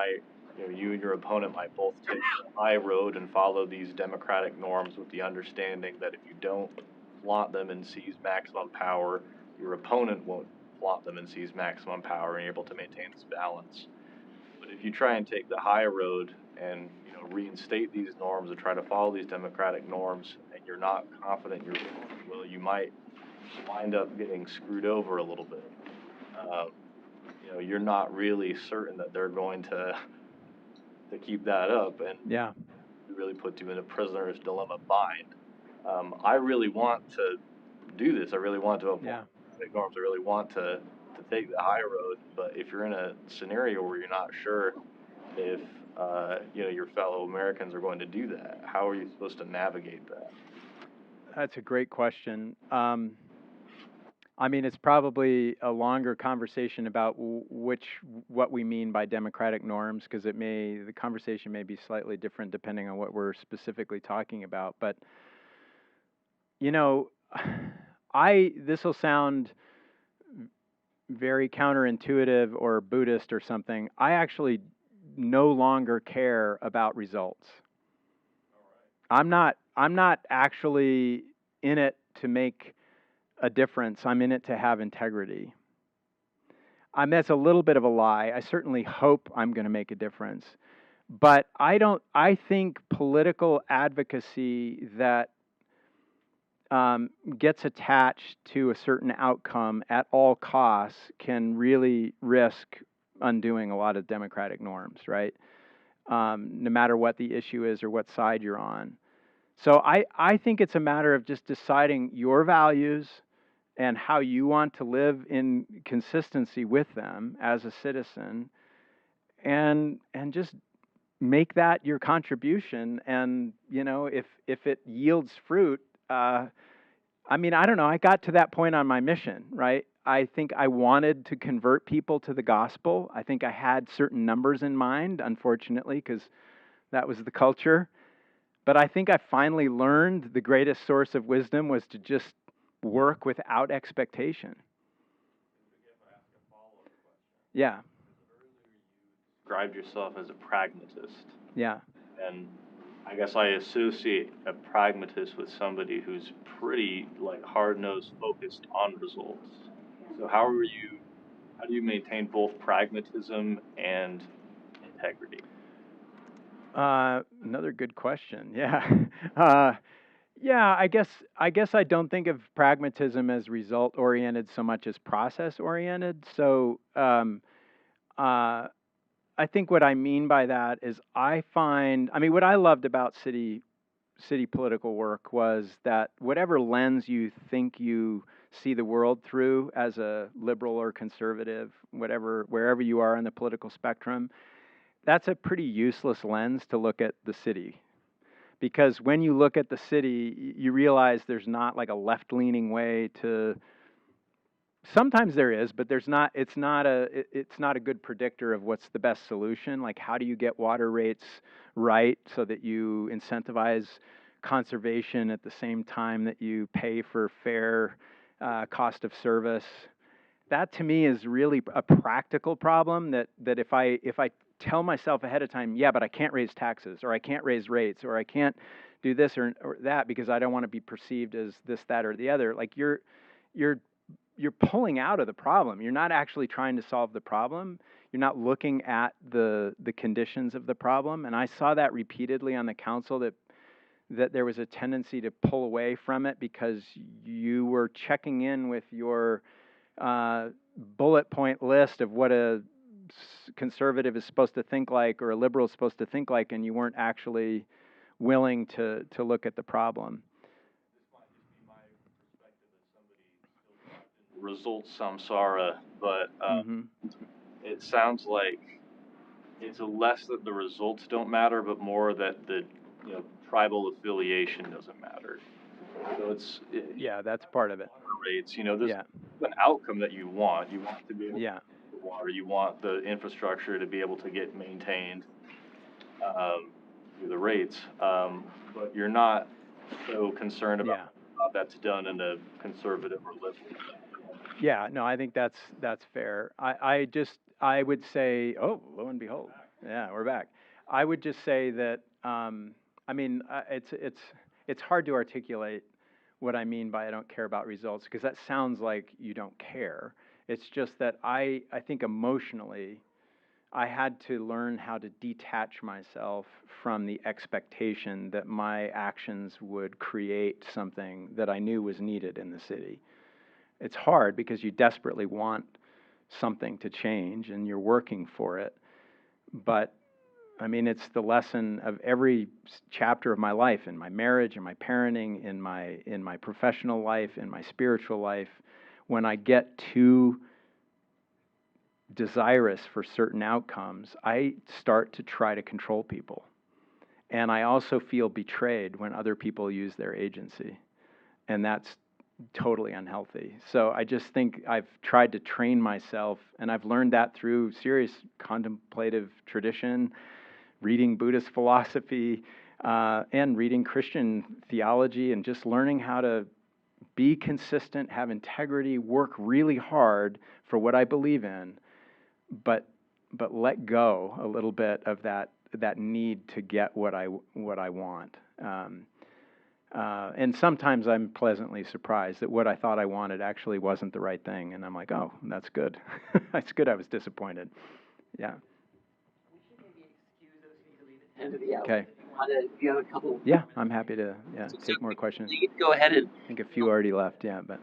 and your opponent might both take the high road and follow these democratic norms with the understanding that if you don't flaunt them and seize maximum power, your opponent won't flaunt them and seize maximum power, and you're able to maintain this balance. But if you try and take the high road and reinstate these norms or try to follow these democratic norms, and you're not confident you might wind up getting screwed over a little bit. You're not really certain that they're going to keep that up, and yeah, it really puts you in a prisoner's dilemma bind. I really want to do this. I really want to apply norms. I really want to take the high road. But if you're in a scenario where you're not sure if your fellow Americans are going to do that, how are you supposed to navigate that? That's a great question. It's probably a longer conversation about what we mean by democratic norms, because the conversation may be slightly different depending on what we're specifically talking about. But this will sound very counterintuitive or Buddhist or something. I actually no longer care about results. I'm not actually in it to make a difference. I'm in it to have integrity. That's a little bit of a lie. I certainly hope I'm going to make a difference. But I think political advocacy that gets attached to a certain outcome at all costs can really risk undoing a lot of democratic norms, right? No matter what the issue is or what side you're on. So I think it's a matter of just deciding your values and how you want to live in consistency with them as a citizen, and just make that your contribution. And if it yields fruit, I mean, I don't know. I got to that point on my mission, right? I think I wanted to convert people to the gospel. I think I had certain numbers in mind, unfortunately, because that was the culture. But I think I finally learned the greatest source of wisdom was to just work without expectation. Yeah. Described yourself as a pragmatist. Yeah. And I guess I associate a pragmatist with somebody who's pretty like hard-nosed, focused on results. So how do you maintain both pragmatism and integrity? Another good question. Yeah. Yeah, I guess I don't think of pragmatism as result oriented so much as process oriented. So uh, I think what I mean by that is I mean, what I loved about city political work was that whatever lens you think you see the world through as a liberal or conservative, wherever you are in the political spectrum, that's a pretty useless lens to look at the city. Because when you look at the city, you realize there's not like a left-leaning way to. Sometimes there is, but there's not. It's not a good predictor of what's the best solution. Like, how do you get water rates right so that you incentivize conservation at the same time that you pay for fair cost of service? That to me is really a practical problem. That if I tell myself ahead of time, yeah, but I can't raise taxes, or I can't raise rates, or I can't do this or that because I don't want to be perceived as this, that, or the other. Like you're pulling out of the problem. You're not actually trying to solve the problem. You're not looking at the conditions of the problem. And I saw that repeatedly on the council, that there was a tendency to pull away from it because you were checking in with your bullet point list of what a conservative is supposed to think like or a liberal is supposed to think like, and you weren't actually willing to look at the problem. Results samsara, but it sounds like it's less that the results don't matter, but more that the tribal affiliation doesn't matter. So yeah, that's part of it. Rates, there's an outcome that you want. You want to be able to get the water. You want the infrastructure to be able to get maintained through the rates, but you're not so concerned about how that's done in a conservative or liberal. Yeah, no, I think that's fair. I would say, oh, lo and behold, yeah, we're back. I would just say that, I mean, it's hard to articulate what I mean by I don't care about results, because that sounds like you don't care. It's just that I think emotionally, I had to learn how to detach myself from the expectation that my actions would create something that I knew was needed in the city. It's hard because you desperately want something to change and you're working for it. But I mean, it's the lesson of every chapter of my life, in my marriage, in my parenting, in my professional life, in my spiritual life. When I get too desirous for certain outcomes, I start to try to control people. And I also feel betrayed when other people use their agency. And that's totally unhealthy. So I just think I've tried to train myself, and I've learned that through serious contemplative tradition, reading Buddhist philosophy, and reading Christian theology, and just learning how to be consistent, have integrity, work really hard for what I believe in, but let go a little bit of that need to get what I want. Um, and sometimes I'm pleasantly surprised that what I thought I wanted actually wasn't the right thing, and I'm like, oh, that's good. That's good. I was disappointed. Yeah. We should maybe excuse those things and leave it to the end of the hour. Okay. If you have a couple. Yeah, I'm happy to So take more questions. Go ahead and I think a few already left. Yeah, but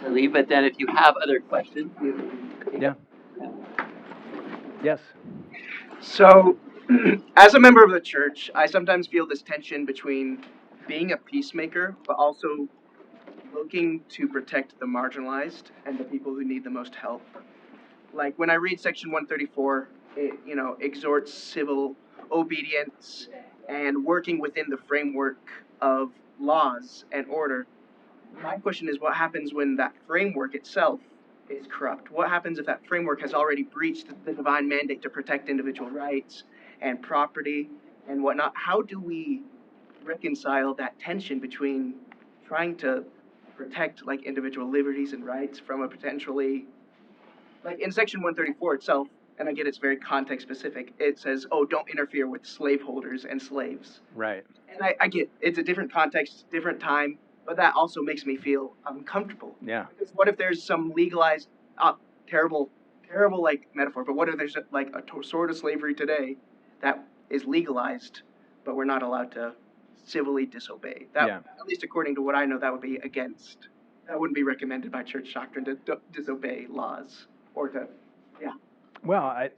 leave. But then if you have other questions, yeah. Yes. So, as a member of the church, I sometimes feel this tension between being a peacemaker, but also looking to protect the marginalized and the people who need the most help. Like when I read Section 134, it exhorts civil obedience and working within the framework of laws and order. My question is, what happens when that framework itself is corrupt? What happens if that framework has already breached the divine mandate to protect individual rights and property and whatnot? How do we reconcile that tension between trying to protect like individual liberties and rights from a potentially, like in Section 134 itself, and I get it's very context specific, it says, oh, don't interfere with slaveholders and slaves. Right. And I get it's a different context, different time, but that also makes me feel uncomfortable. Yeah. Because what if there's some legalized, terrible like metaphor, but what if there's like a sort of slavery today that is legalized, but we're not allowed to civilly disobey? That, Yeah. at least according to what I know, that would be against. That wouldn't be recommended by church doctrine to disobey laws or to, yeah. Well,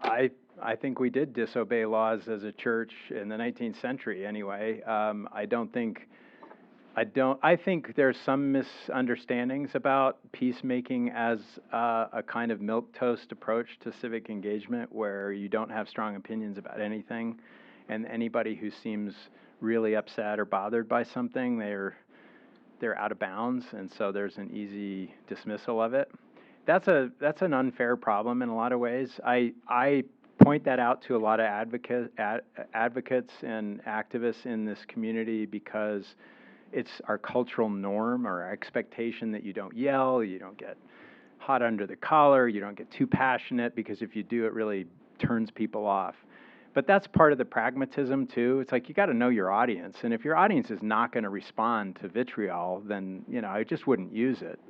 I think we did disobey laws as a church in the 19th century anyway. I think there's some misunderstandings about peacemaking as a kind of milquetoast approach to civic engagement where you don't have strong opinions about anything, and anybody who seems really upset or bothered by something, they're out of bounds, and so there's an easy dismissal of it. That's an unfair problem in a lot of ways. I point that out to a lot of advocates and activists in this community because it's our cultural norm or our expectation that you don't yell, you don't get hot under the collar, you don't get too passionate, because if you do, it really turns people off. But that's part of the pragmatism too. It's like you got to know your audience, and if your audience is not going to respond to vitriol, then I just wouldn't use it.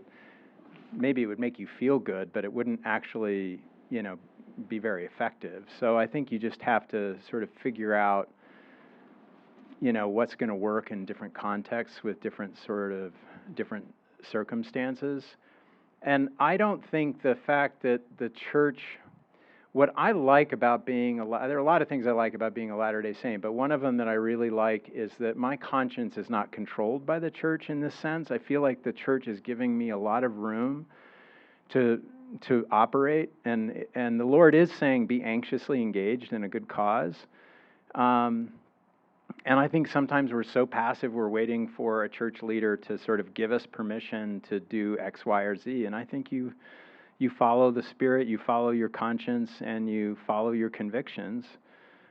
Maybe it would make you feel good, but it wouldn't actually be very effective. So I think you just have to sort of figure out what's going to work in different contexts with different circumstances. And I don't think the fact that the church, what I like about there are a lot of things I like about being a Latter-day Saint, but one of them that I really like is that my conscience is not controlled by the church in this sense. I feel like the church is giving me a lot of room to operate, and the Lord is saying, be anxiously engaged in a good cause. And I think sometimes we're so passive, we're waiting for a church leader to sort of give us permission to do X, Y, or Z. And I think you follow the Spirit, you follow your conscience, and you follow your convictions.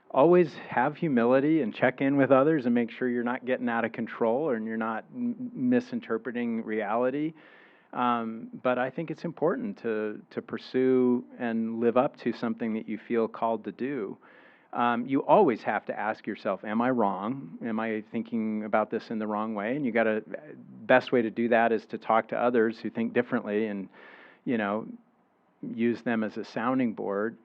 Always have humility and check in with others and make sure you're not getting out of control and you're not misinterpreting reality. But I think it's important to pursue and live up to something that you feel called to do. You always have to ask yourself, am I wrong? Am I thinking about this in the wrong way? And best way to do that is to talk to others who think differently and, use them as a sounding board.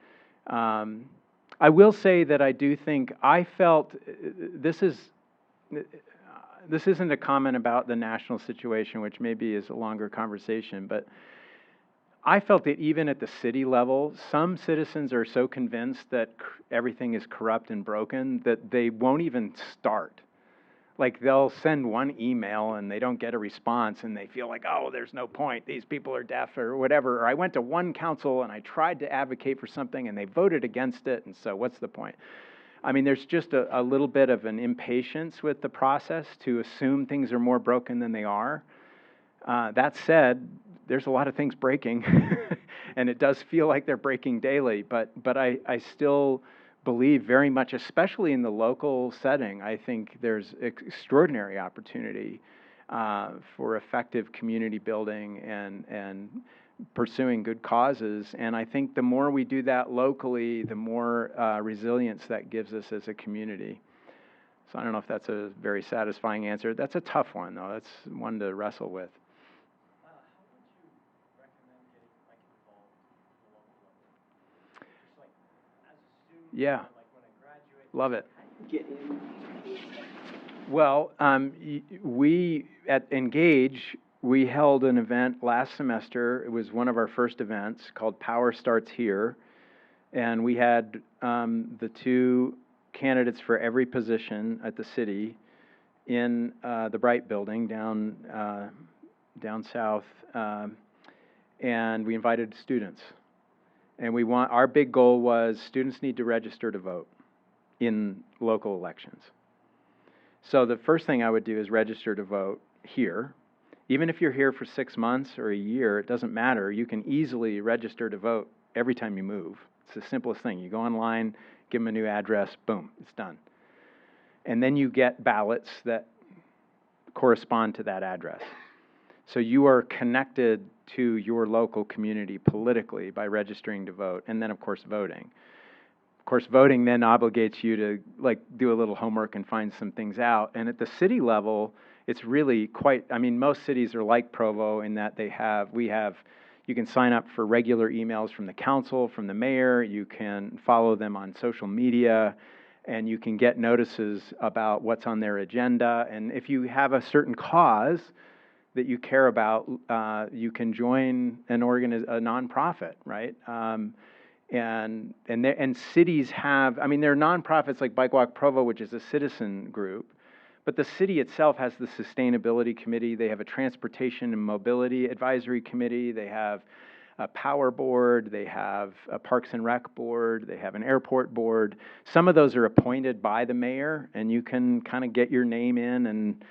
I will say that I do think I felt this isn't a comment about the national situation, which maybe is a longer conversation, but I felt that even at the city level, some citizens are so convinced that everything is corrupt and broken that they won't even start. Like they'll send one email and they don't get a response and they feel like, oh, there's no point. These people are deaf or whatever. Or I went to one council and I tried to advocate for something and they voted against it. And so what's the point? I mean, there's just a little bit of an impatience with the process to assume things are more broken than they are. That said, there's a lot of things breaking, and it does feel like they're breaking daily, but I still believe very much, especially in the local setting, I think there's extraordinary opportunity for effective community building and pursuing good causes. And I think the more we do that locally, the more resilience that gives us as a community. So I don't know if that's a very satisfying answer. That's a tough one, though. That's one to wrestle with. Yeah. Love it. Well, we at Engage, we held an event last semester. It was one of our first events called Power Starts Here. And we had the two candidates for every position at the city in the Bright Building down south. And we invited students. And our big goal was students need to register to vote in local elections. So the first thing I would do is register to vote here. Even if you're here for 6 months or a year, it doesn't matter. You can easily register to vote every time you move. It's the simplest thing. You go online, give them a new address, boom, it's done. And then you get ballots that correspond to that address. So you are connected to your local community politically by registering to vote, and then, of course, voting. Of course, voting then obligates you to do a little homework and find some things out. And at the city level, it's really most cities are like Provo in that you can sign up for regular emails from the council, from the mayor, you can follow them on social media, and you can get notices about what's on their agenda. And if you have a certain cause that you care about, you can join a nonprofit, right? And cities have, there are nonprofits like Bike Walk Provo, which is a citizen group, but the city itself has the sustainability committee. They have a transportation and mobility advisory committee. They have a power board. They have a parks and rec board. They have an airport board. Some of those are appointed by the mayor, and you can kind of get your name in and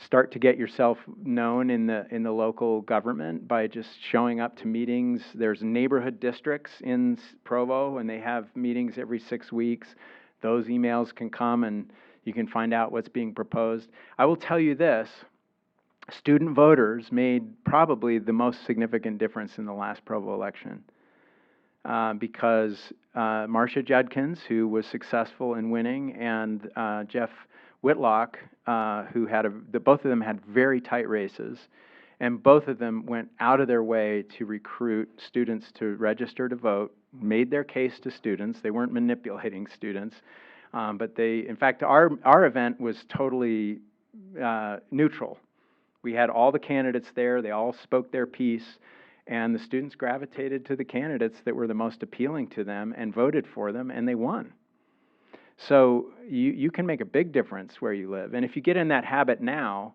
start to get yourself known in the local government by just showing up to meetings. There's neighborhood districts in Provo, and they have meetings every 6 weeks. Those emails can come, and you can find out what's being proposed. I will tell you this. Student voters made probably the most significant difference in the last Provo election because Marcia Judkins, who was successful in winning, and Jeff Whitlock, both of them had very tight races, and both of them went out of their way to recruit students to register to vote, made their case to students. They weren't manipulating students, but in fact, our event was totally neutral. We had all the candidates there. They all spoke their piece, and the students gravitated to the candidates that were the most appealing to them and voted for them, and they won. So you can make a big difference where you live. And if you get in that habit now,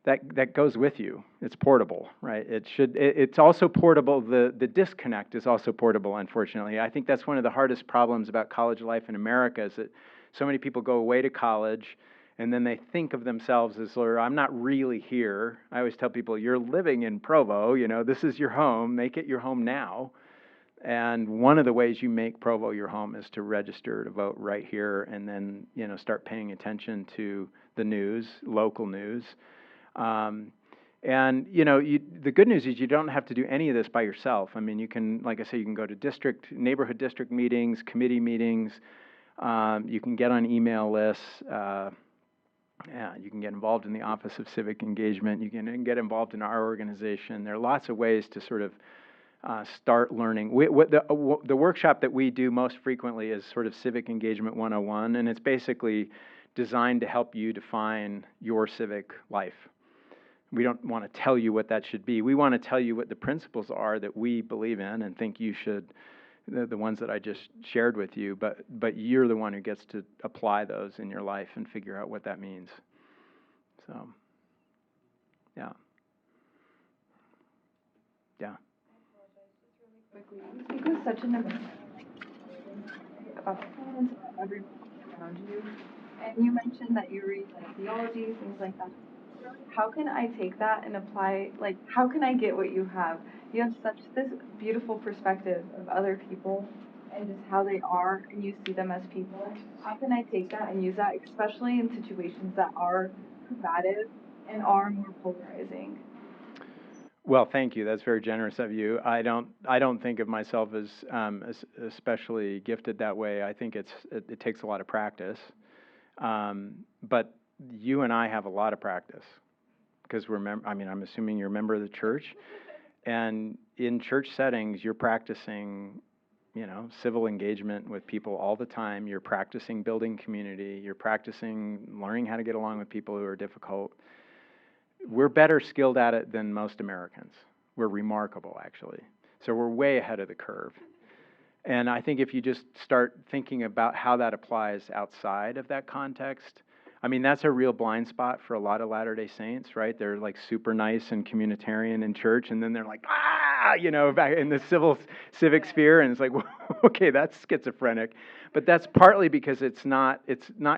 that goes with you. It's portable, right? It's also portable. The disconnect is also portable, unfortunately. I think that's one of the hardest problems about college life in America is that so many people go away to college and then they think of themselves as, I'm not really here. I always tell people, you're living in Provo, this is your home, make it your home now. And one of the ways you make Provo your home is to register to vote right here and then, start paying attention to the news, local news. The good news is you don't have to do any of this by yourself. You can, like I say, you can go to neighborhood district meetings, committee meetings. You can get on email lists. You can get involved in the Office of Civic Engagement. You can get involved in our organization. There are lots of ways to sort of start learning. The workshop that we do most frequently is sort of Civic Engagement 101, and it's basically designed to help you define your civic life. We don't want to tell you what that should be. We want to tell you what the principles are that we believe in and think you should, the ones that I just shared with you, but you're the one who gets to apply those in your life and figure out what that means. So, yeah. Quickly, you speak with such an about science, about everyone around you, and you mentioned that you read theology, things like that. How can I take that and apply? How can I get what you have? You have this beautiful perspective of other people and just how they are, and you see them as people. How can I take that and use that, especially in situations that are combative and are more polarizing? Well, thank you. That's very generous of you. I don't think of myself as especially gifted that way. I think it takes a lot of practice. But you and I have a lot of practice because I'm assuming you're a member of the church, and in church settings, you're practicing, civil engagement with people all the time. You're practicing building community. You're practicing learning how to get along with people who are difficult. We're better skilled at it than most Americans. We're remarkable, actually. So we're way ahead of the curve. And I think if you just start thinking about how that applies outside of that context, that's a real blind spot for a lot of Latter-day Saints, right? They're like super nice and communitarian in church, and then they're like, back in the civic sphere, and it's like, okay, that's schizophrenic. But that's partly because it's not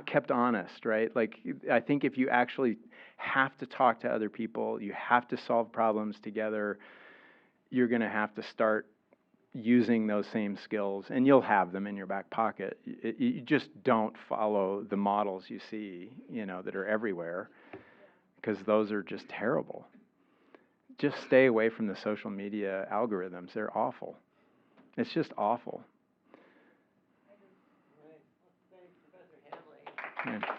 kept honest, right? Like, I think if you actually have to talk to other people, you have to solve problems together, you're going to have to start using those same skills, and you'll have them in your back pocket. You just don't follow the models you see, that are everywhere, because those are just terrible. Just stay away from the social media algorithms. They're awful. It's just awful. Thanks, Professor Handley. Yeah.